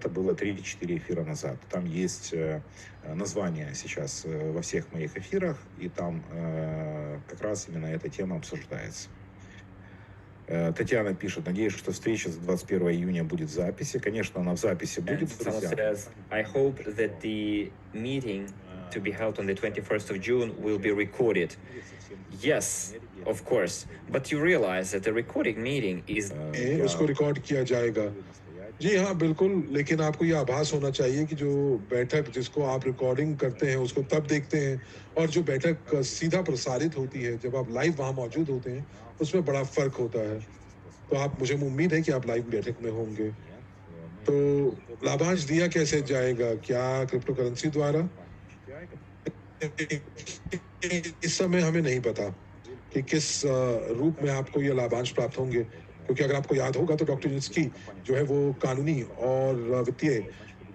Это было 3-4 эфира назад. Там есть название сейчас во всех моих эфирах, и там как раз именно эта тема обсуждается. Татьяна пишет: надеюсь, что встреча с 21 июня будет в записи. Конечно, она в записи будет, Someone друзья. says, I hope that the meeting to be held on the 21st of June will be recorded. Yes, of course. But you realize that the recorded meeting is... उसको record किया जाएगा। जी हाँ, बिल्कुल, लेकिन आपको ये आभास होना चाहिए कि जो बैठक जिसको आप रिकॉर्डिंग करते हैं उसको तब देखते हैं, और जो बैठक सीधा प्रसारित होती है जब आप लाइव वहाँ मौजूद होते हैं, उसमें बड़ा फ़र्क होता है। तो आप, मुझे उम्मीद है कि आप लाइव बैठक में होंगे। तो लाभांश दिया कैसे जाएगा? क्या क्रिप्टो करेंसी द्वारा? इस समय हमें नहीं पता कि किस रूप में आपको ये लाभांश प्राप्त होंगे, क्योंकि अगर आपको याद होगा तो डॉक्टर जिन्स्की जो है वो कानूनी और वित्तीय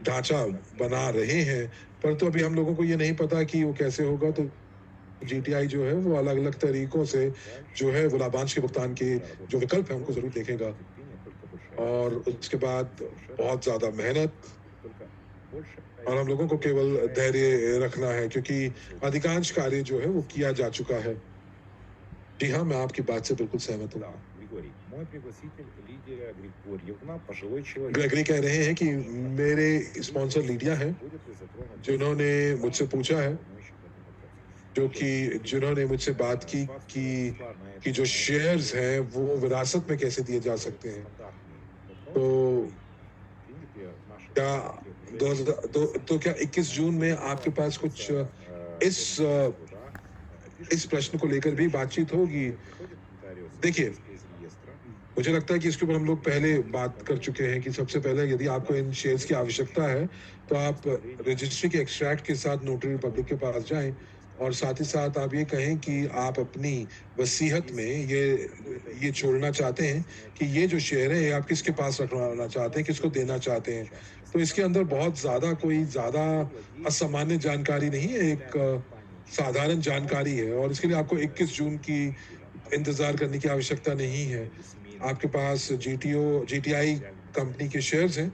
ढांचा बना रहे हैं, परंतु अभी हम लोगों को ये नहीं पता कि वो कैसे होगा। तो जीटीआई जो है वो अलग अलग तरीकों से जो है वो लाभांश के भुगतान के जो विकल्प है उनको जरूर देखेगा, और उसके बाद बहुत ज़्यादा मेहनत, और हम लोगों को केवल धैर्य रखना है, क्योंकि अधिकांश कार्य जो है वो किया जा चुका है। जी हाँ, मैं आपकी बात से बिल्कुल सहमत हूँ। ग्रेगरी कह रहे हैं कि मेरे स्पॉन्सर लीडिया हैं, जिन्होंने मुझसे पूछा है, जिन्होंने मुझसे बात की कि जो शेयर्स हैं वो विरासत में कैसे दिए जा सकते हैं। तो क्या 21 जून में आपके पास कुछ इस प्रश्न को लेकर भी बातचीत होगी? देखिए, मुझे लगता है कि इसके ऊपर हम लोग पहले बात कर चुके हैं कि सबसे पहले यदि आपको इन शेयर्स की आवश्यकता है तो आप रजिस्ट्री के एक्सट्रैक्ट के साथ नोटरी रिपब्लिक के पास जाएं, और साथ ही साथ आप ये कहें कि आप अपनी वसीयत में ये छोड़ना चाहते हैं कि ये जो शेयर है ये आप किसके पास रखवाना चाहते हैं, किसको देना चाहते हैं। तो इसके अंदर बहुत ज़्यादा असामान्य जानकारी नहीं है, एक साधारण जानकारी है, और इसके लिए आपको 21 जून की इंतज़ार करने की आवश्यकता नहीं है। आपके पास जीटीआई कंपनी के शेयर्स हैं,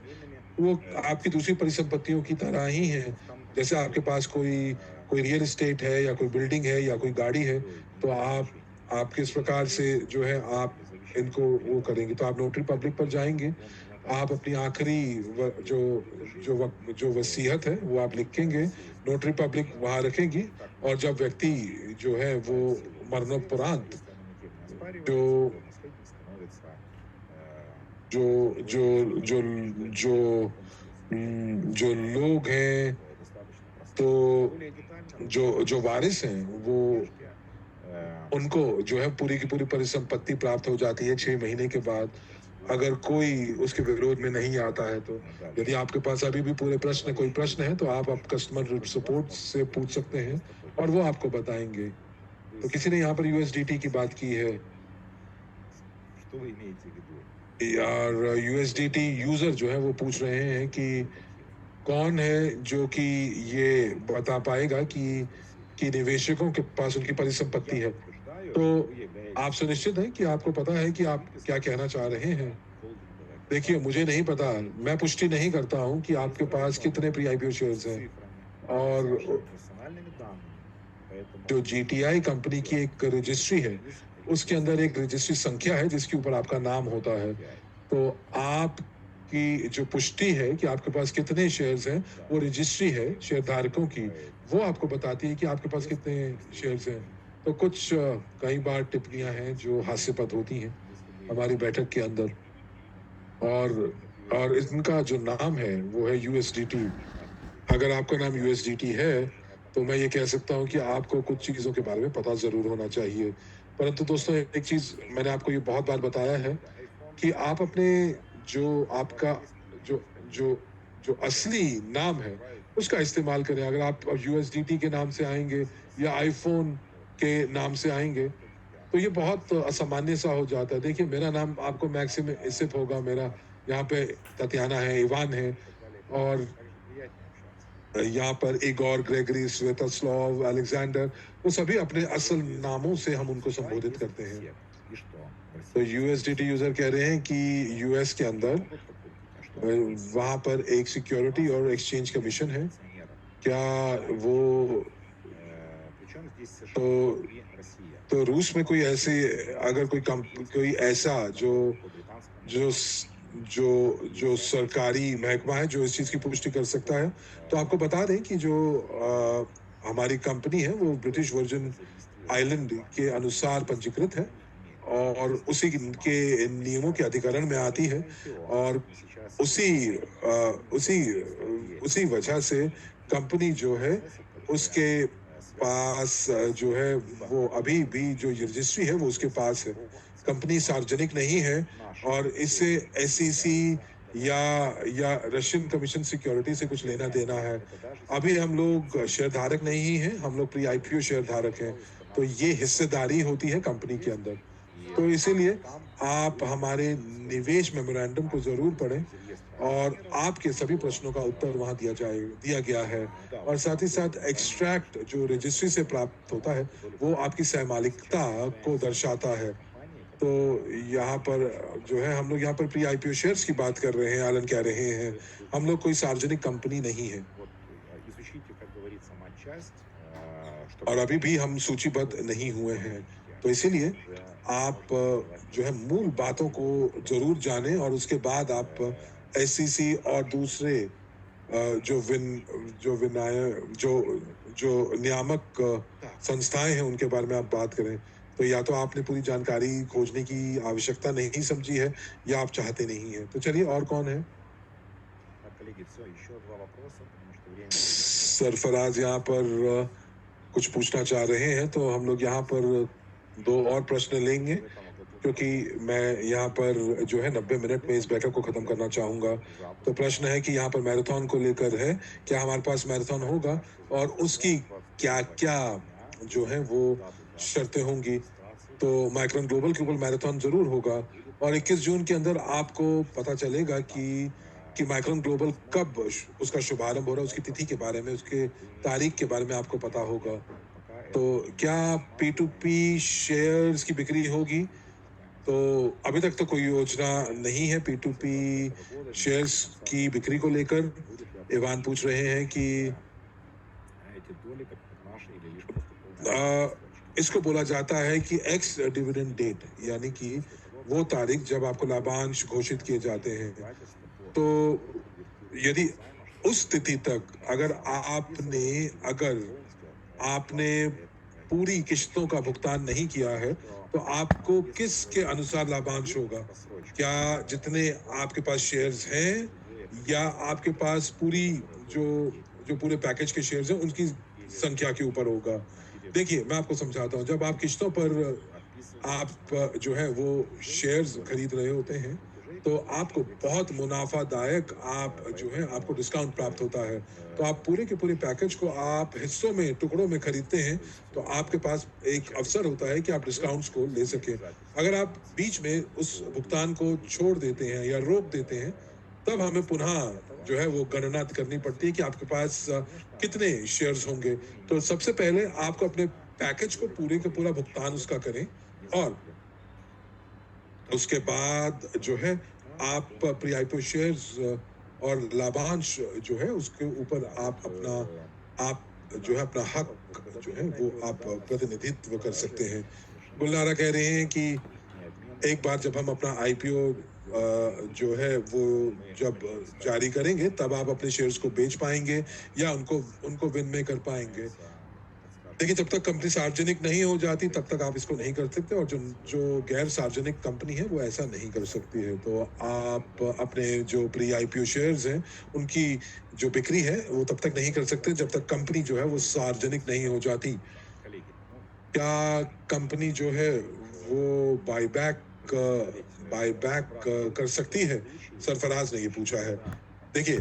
वो आपकी दूसरी परिसंपत्तियों की तरह ही हैं। जैसे आपके पास कोई रियल एस्टेट है या कोई बिल्डिंग है या कोई गाड़ी है, तो आप किस प्रकार से जो है आप इनको वो करेंगे। तो आप नोटरी पब्लिक पर जाएंगे, आप अपनी आखिरी जो वसीयत है वो आप लिखेंगे, नोटरी पब्लिक वहाँ रखेंगी, और जब व्यक्ति जो है वो मरणोपरांत जो लोग हैं, तो जो वारिस हैं वो उनको जो है पूरी की पूरी परिसंपत्ति प्राप्त हो जाती है 6 महीने के बाद, अगर कोई उसके विरोध में नहीं आता है। तो यदि आपके पास अभी भी कोई प्रश्न है तो आप कस्टमर सपोर्ट से पूछ सकते हैं और वो आपको बताएंगे। तो किसी ने यहाँ पर यूएसडीटी की बात की है, यार यूएसडीटी यूजर जो है वो पूछ रहे हैं कि कौन है जो कि ये बता पाएगा कि निवेशकों के पास उनकी परिसंपत्ति है। तो आप सुनिश्चित हैं कि आपको पता है कि आप क्या कहना चाह रहे हैं। देखिए, मुझे नहीं पता, मैं पुष्टि नहीं करता हूं कि आपके पास कितने प्री आईपीओ शेयर्स हैं, और जो जीटीआई कंपनी की एक रजिस्ट्री है उसके अंदर एक रजिस्ट्री संख्या है जिसके ऊपर आपका नाम होता है। तो आपकी जो पुष्टि है कि आपके पास कितने शेयर्स हैं, वो रजिस्ट्री है शेयर धारकों की, वो आपको बताती है कि आपके पास कितने शेयर्स हैं। तो कुछ कई बार टिप्पणियां हैं जो हास्यास्पद होती हैं हमारी बैठक के अंदर, और इनका जो नाम है वो है यूएसडीटी। अगर आपका नाम यूएसडीटी है तो मैं ये कह सकता हूँ कि आपको कुछ चीज़ों के बारे में पता ज़रूर होना चाहिए। परंतु दोस्तों, एक चीज़ मैंने आपको ये बहुत बार बताया है कि आप अपने जो आपका जो असली नाम है उसका इस्तेमाल करें। अगर आप यूएसडीटी के नाम से आएंगे या आईफोन के नाम से आएंगे तो ये बहुत असामान्य सा हो जाता है। देखिए, मेरा नाम आपको मैक्सिम इसिप होगा, मेरा यहाँ पे ततियाना है, इवान है, और यहाँ पर इगोर, ग्रेगरी, स्वेतोस्लाव, अलेक्जेंडर, वो सभी अपने असल नामों से हम उनको संबोधित करते हैं। तो यूएसडीटी यूजर कह रहे हैं कि यूएस के अंदर वहाँ पर एक सिक्योरिटी और एक्सचेंज कमीशन है, क्या वो Причем здесь США तो и Россия. तो रूस में कोई ऐसे अगर कोई ऐसा जो По британскому जो जो जो सरकारी महकमा है जो इस चीज़ की पुष्टि कर सकता है, तो आपको बता दें कि जो हमारी कंपनी है वो ब्रिटिश वर्जिन आइलैंड के अनुसार पंजीकृत है और उसी के नियमों के अधिकरण में आती है और उसी उसी उसी वजह से कंपनी जो है उसके पास जो है वो अभी भी जो रजिस्ट्री है वो उसके पास है। कंपनी सार्वजनिक नहीं है और इससे एसईसी या रशियन कमीशन सिक्योरिटी से कुछ लेना देना है। अभी हम लोग शेयरधारक नहीं हैं, हम लोग प्री आईपीओ शेयरधारक हैं, तो ये हिस्सेदारी होती है कंपनी के अंदर। तो इसीलिए आप हमारे निवेश मेमोरेंडम को जरूर पढ़ें और आपके सभी प्रश्नों का उत्तर वहां दिया गया है और साथ ही साथ एक्सट्रैक्ट जो रजिस्ट्री से प्राप्त होता है वो आपकी सहमालिकता को दर्शाता है। तो यहाँ पर जो है हम लोग यहाँ पर प्री आईपीओ शेयर्स की बात कर रहे हैं, आलन कह रहे हैं, हम लोग कोई सार्वजनिक कंपनी नहीं है изучите, как говорится, матчасть, और अभी भी हम सूचीबद्ध नहीं हुए हैं। तो इसीलिए आप जो है मूल बातों को जरूर जानें और उसके बाद आप एससीसी और दूसरे जो विनाय जो नियामक संस्थाएं हैं उनके बारे में आप बात करें। तो या तो आपने पूरी जानकारी खोजने की आवश्यकता नहीं समझी है या आप चाहते नहीं हैं। तो चलिए, और कौन है? коллеги, все, еще два вопроса, потому что время... सरफराज यहाँ पर कुछ पूछना चाह रहे हैं, तो हम लोग यहाँ पर 2 और प्रश्न लेंगे क्योंकि मैं यहाँ पर जो है 90 मिनट में इस बैठक को ख़त्म करना चाहूँगा। तो प्रश्न है कि यहाँ पर मैराथन को लेकर है, क्या हमारे पास मैराथन होगा और उसकी क्या क्या जो है वो शर्तें होंगी। तो माइक्रॉन ग्लोबल के ऊपर मैराथन ज़रूर होगा और 21 जून के अंदर आपको पता चलेगा कि माइक्रॉन ग्लोबल कब उसका शुभारंभ हो रहा है, उसकी तिथि के बारे में, उसके तारीख के बारे में आपको पता होगा। तो क्या P2P शेयर्स की बिक्री होगी? तो अभी तक तो कोई योजना नहीं है P2P शेयर्स की बिक्री को लेकर। इवान पूछ रहे हैं कि эти доли, как наши или лишь просто इसको बोला जाता है कि एक्स डिविडेंड डेट, यानी कि वो तारीख जब आपको लाभांश घोषित किए जाते हैं। तो यदि उस तिथि तक अगर आपने पूरी किस्तों का भुगतान नहीं किया है तो आपको किसके अनुसार लाभांश होगा? क्या जितने आपके पास शेयर्स हैं या आपके पास पूरी जो पूरे पैकेज के शेयर्स हैं उनकी संख्या के ऊपर होगा? देखिए, मैं आपको समझाता हूँ। जब आप किस्तों पर आप जो है वो शेयर्स खरीद रहे होते हैं तो आपको बहुत मुनाफादायक आपको डिस्काउंट प्राप्त होता है। तो आप पूरे के पूरे पैकेज को आप हिस्सों में, टुकड़ों में खरीदते हैं तो आपके पास एक अवसर होता है कि आप डिस्काउंट्स को ले सकें। अगर आप बीच में उस भुगतान को छोड़ देते हैं या रोक देते हैं तब हमें पुनः जो है वो गणना करनी पड़ती है कि आपके पास कितने शेयर्स होंगे। तो सबसे पहले आपको अपने पैकेज को पूरे का पूरा भुगतान उसका करें और उसके बाद जो है आप प्री आईपीओ शेयर्स और लाभांश जो है उसके ऊपर आप जो है अपना हक जो है वो आप प्रतिनिधित्व कर सकते हैं। गुलनारा कह रहे हैं कि एक बार जब हम अपना आईपीओ जो है वो जब जारी करेंगे तब आप अपने शेयर्स को बेच पाएंगे या उनको विनिमय कर पाएंगे। देखिए, जब तक कंपनी सार्वजनिक नहीं हो जाती तब तक आप इसको नहीं कर सकते और जो गैर सार्वजनिक कंपनी है वो ऐसा नहीं कर सकती है। तो आप अपने जो प्री आईपीओ शेयर्स हैं उनकी जो बिक्री है वो तब तक नहीं कर सकते जब तक कंपनी जो है वो सार्वजनिक नहीं हो जाती। क्या कंपनी जो है वो बायबैक कर सकती है? सरफराज ने ये पूछा है। देखिए,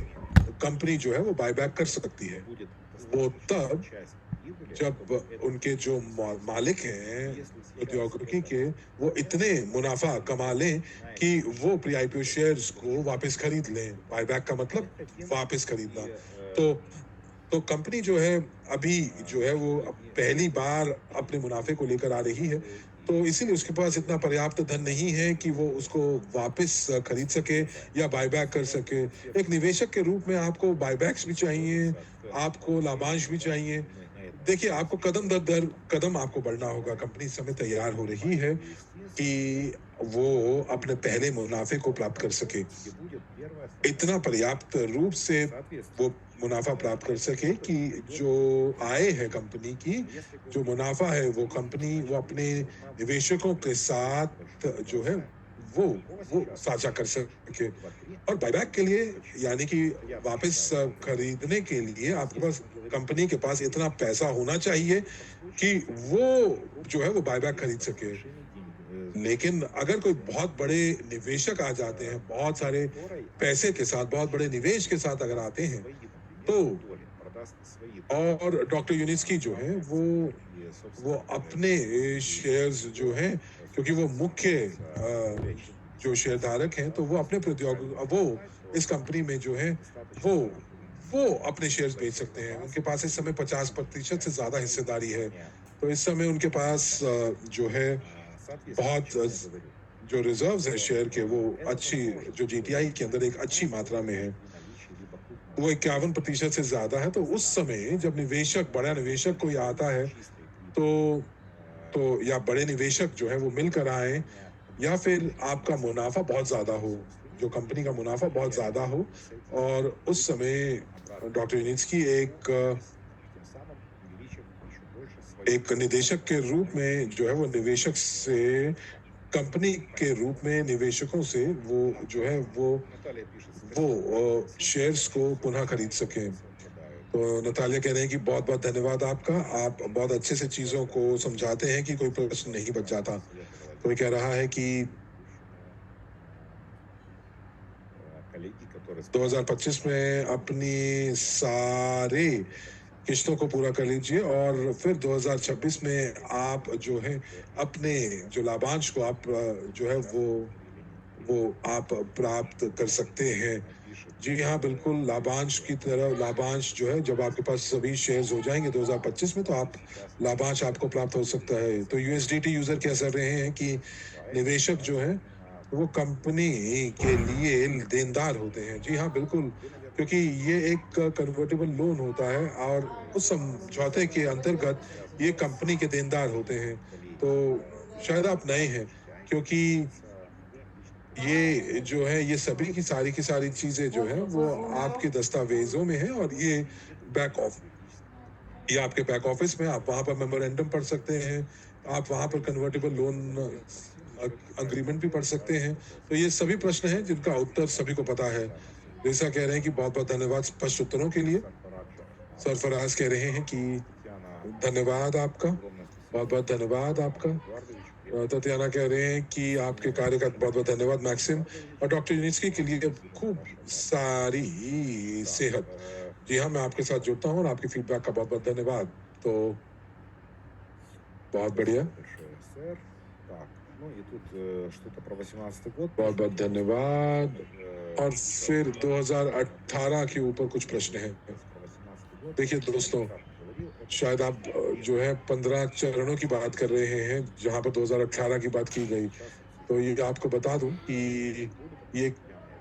कंपनी जो है वो बायबैक कर सकती है, वो तब जब उनके जो मालिक हैं प्रौद्योगिकी के वो इतने मुनाफा कमा लें कि वो प्री आईपीओ शेयर्स को वापस खरीद लें। बायबैक का मतलब वापस खरीदना। तो कंपनी जो है अभी जो है वो पहली बार अपने मुनाफे को लेकर आ रही है, तो इसीलिए उसके पास इतना पर्याप्त धन नहीं है कि वो उसको वापस खरीद सके या बायबैक कर सके। एक निवेशक के रूप में आपको बायबैक्स भी चाहिए, आपको लाभांश भी चाहिए। देखिए, आपको कदम दर दर कदम आपको बढ़ना होगा। कंपनी इस समय तैयार हो रही है कि वो अपने पहले मुनाफे को प्राप्त कर सके, इतना पर्याप्त रूप से वो मुनाफा प्राप्त कर सके कि जो आय है कंपनी की, जो मुनाफा है वो कंपनी वो अपने निवेशकों के साथ जो है वो साझा कर सके। और बायबैक के लिए यानी कि वापस खरीदने के लिए आपके पास कंपनी के पास इतना पैसा होना चाहिए कि वो जो है वो बायबैक खरीद सके। लेकिन अगर कोई बहुत बड़े निवेशक आ जाते हैं, बहुत सारे पैसे के साथ, बहुत बड़े निवेश के साथ अगर आते हैं, तो और डॉक्टर यूनिस्की जो है वो अपने शेयर्स जो हैं, क्योंकि वो मुख्य जो शेयरधारक हैं, तो वो अपने वो इस कंपनी में जो है वो अपने शेयर्स बेच सकते हैं। उनके पास इस समय 50% से ज्यादा हिस्सेदारी है। तो इस समय उनके पास जो है बहुत जो रिजर्व्स है शेयर के, वो अच्छी जो जीटीआई के अंदर एक अच्छी मात्रा में है, वो 51% से ज्यादा है। तो उस समय जब निवेशक, बड़ा निवेशक कोई आता है, तो या बड़े निवेशक जो है वो मिलकर आए, या फिर आपका मुनाफा बहुत ज्यादा हो, जो कंपनी का मुनाफा बहुत ज्यादा हो, और उस समय डॉक्टर यूनिस्की एक निदेशक के रूप में जो है वो निवेशक से, कंपनी के रूप में निवेशकों से वो जो है वो शेयर्स को पुनः खरीद सके। तो नतालिया कह रहे हैं कि बहुत बहुत धन्यवाद आपका, आप बहुत अच्छे से चीज़ों को समझाते हैं कि कोई प्रश्न नहीं बच जाता। कोई कह रहा है कि 2025 में अपनी सारे किश्तों को पूरा कर लीजिए और फिर 2026 में आप जो है अपने जो लाभांश को आप जो है वो आप प्राप्त कर सकते हैं। जी हाँ, बिल्कुल, लाभांश की तरह, लाभांश जो है जब आपके पास सभी शेयर्स हो जाएंगे 2025 में, तो आप लाभांश आपको प्राप्त हो सकता है। तो यूएसडीटी यूजर कह कर रहे हैं कि निवेशक जो है वो कंपनी के लिए देनदार होते हैं। जी हाँ, बिल्कुल, क्योंकि ये एक कन्वर्टेबल लोन होता है और उस समझौते के अंतर्गत ये कंपनी के देनदार होते हैं। तो शायद आप नए हैं, क्योंकि ये जो है ये सभी की सारी चीजें जो है वो आपके दस्तावेजों में है, और ये आपके बैक ऑफिस में, आप वहां पर मेमोरेंडम पढ़ सकते हैं, आप वहां पर कन्वर्टेबल लोन अग्रीमेंट भी पढ़ सकते हैं। तो ये सभी प्रश्न हैं जिनका उत्तर सभी को पता है। रिसा कह रहे हैं कि बहुत बहुत धन्यवाद स्पष्ट उत्तरों के लिए। सरफराज कह रहे हैं कि धन्यवाद आपका, बहुत बहुत धन्यवाद आपका। ततियाना कह रहे हैं कि आपके कार्य का बहुत बहुत धन्यवाद मैक्सिम, और डॉक्टर यूनिस्की के लिए खूब सारी सेहत। जी हाँ, मैं आपके साथ जुड़ता हूँ और आपकी फीडबैक का बहुत बहुत धन्यवाद। तो बहुत बढ़िया, बहुत बहुत धन्यवाद। और फिर 2018 के ऊपर कुछ प्रश्न हैं। देखिए दोस्तों, शायद आप जो है 15 चरणों की बात कर रहे हैं जहां पर 2018 की बात की गई। तो ये आपको बता दूं कि ये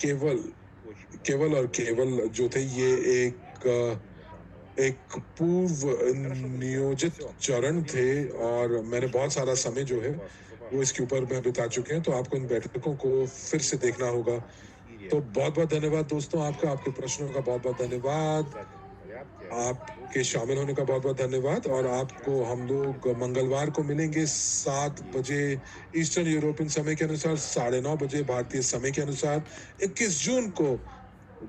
केवल और केवल जो थे, ये एक पूर्व नियोजित चरण थे, और मैंने बहुत सारा समय जो है वो इसके ऊपर मैं बिता चुके हैं। तो आपको इन बैठकों को फिर से देखना होगा। तो बहुत बहुत धन्यवाद दोस्तों आपका, आपके प्रश्नों का बहुत बहुत धन्यवाद, आपके शामिल होने का बहुत बहुत धन्यवाद। और आपको हम लोग मंगलवार को मिलेंगे 7 बजे ईस्टर्न यूरोपियन समय के अनुसार, 9:30 बजे भारतीय समय के अनुसार, 21 जून को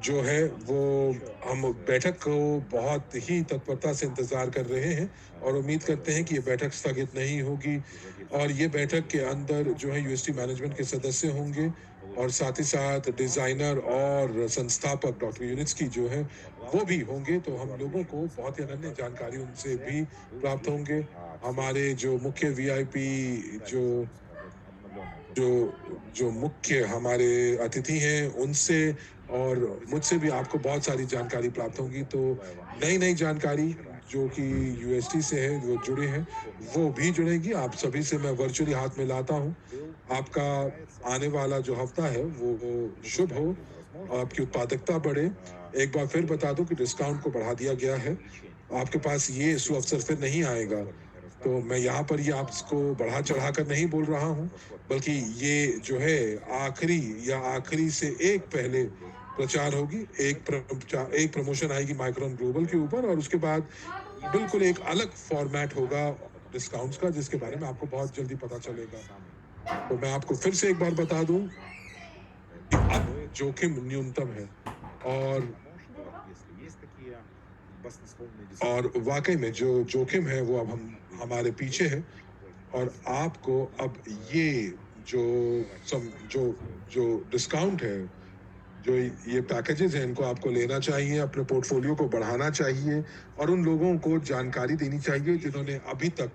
जो है वो हम बैठक को बहुत ही तत्परता से इंतजार कर रहे हैं, और उम्मीद करते हैं कि ये बैठक स्थगित नहीं होगी। और ये बैठक के अंदर जो है यूएसटी मैनेजमेंट के सदस्य होंगे, और साथ ही साथ डिजाइनर और संस्थापक डॉक्टर यूनिस्की जो है वो भी होंगे। तो हम लोगों को बहुत ही अनन्य जानकारी उनसे भी प्राप्त होंगे। हमारे जो मुख्य वीआईपी जो मुख्य हमारे अतिथि हैं उनसे और मुझसे भी आपको बहुत सारी जानकारी प्राप्त होगी। तो नई जानकारी, जो कि यूएसटी से है, वो जुड़े हैं, वो भी जुड़ेगी। आप सभी से मैं वर्चुअली हाथ मिलाता हूँ। आपका आने वाला जो हफ्ता है वो शुभ हो, आपकी उत्पादकता बढ़े। एक बार फिर बता दूं कि डिस्काउंट को बढ़ा दिया गया है। आपके पास ये सुअवसर फिर नहीं आएगा। तो मैं यहाँ पर ये आपको बढ़ा चढ़ा कर नहीं बोल रहा हूँ, बल्कि ये जो है आखिरी से एक पहले प्रचार होगी। एक प्रमोशन आएगी माइक्रोन ग्लोबल के ऊपर, और उसके बाद बिल्कुल एक अलग फॉर्मेट होगा डिस्काउंट्स का, जिसके बारे में आपको बहुत जल्दी पता चलेगा। तो मैं आपको फिर से एक बार बता दूं कि अब जोखिम न्यूनतम है, और वाकई में जो जोखिम है वो अब हमारे पीछे है। और आपको अब ये जो डिस्काउंट है, जो ये पैकेजेस हैं, इनको आपको लेना चाहिए, अपने पोर्टफोलियो को बढ़ाना चाहिए, और उन लोगों को जानकारी देनी चाहिए जिन्होंने अभी तक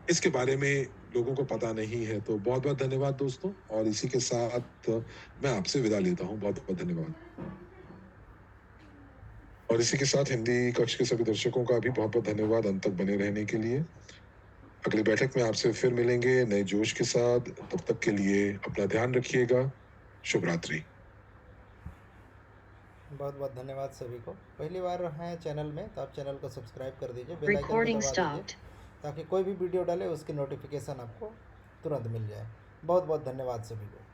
इसके बारे में लोगों को पता नहीं है। तो बहुत बहुत धन्यवाद दोस्तों, और इसी के साथ मैं आपसे विदा लेता हूँ। बहुत बहुत धन्यवाद। और इसी के साथ हिंदी कक्ष के सभी दर्शकों का भी बहुत बहुत धन्यवाद अंत तक बने रहने के लिए। अगली बैठक में आपसे फिर मिलेंगे नए जोश के साथ। तब तक के लिए अपना ध्यान रखिएगा। शुभ रात्रि। बहुत बहुत धन्यवाद सभी को। पहली बार हैं चैनल में तो आप चैनल को सब्सक्राइब कर दीजिए, बेल आइकन को Recording दबा stopped. दीजिए, ताकि कोई भी वीडियो डाले उसकी नोटिफिकेशन आपको तुरंत मिल जाए। बहुत बहुत धन्यवाद सभी को।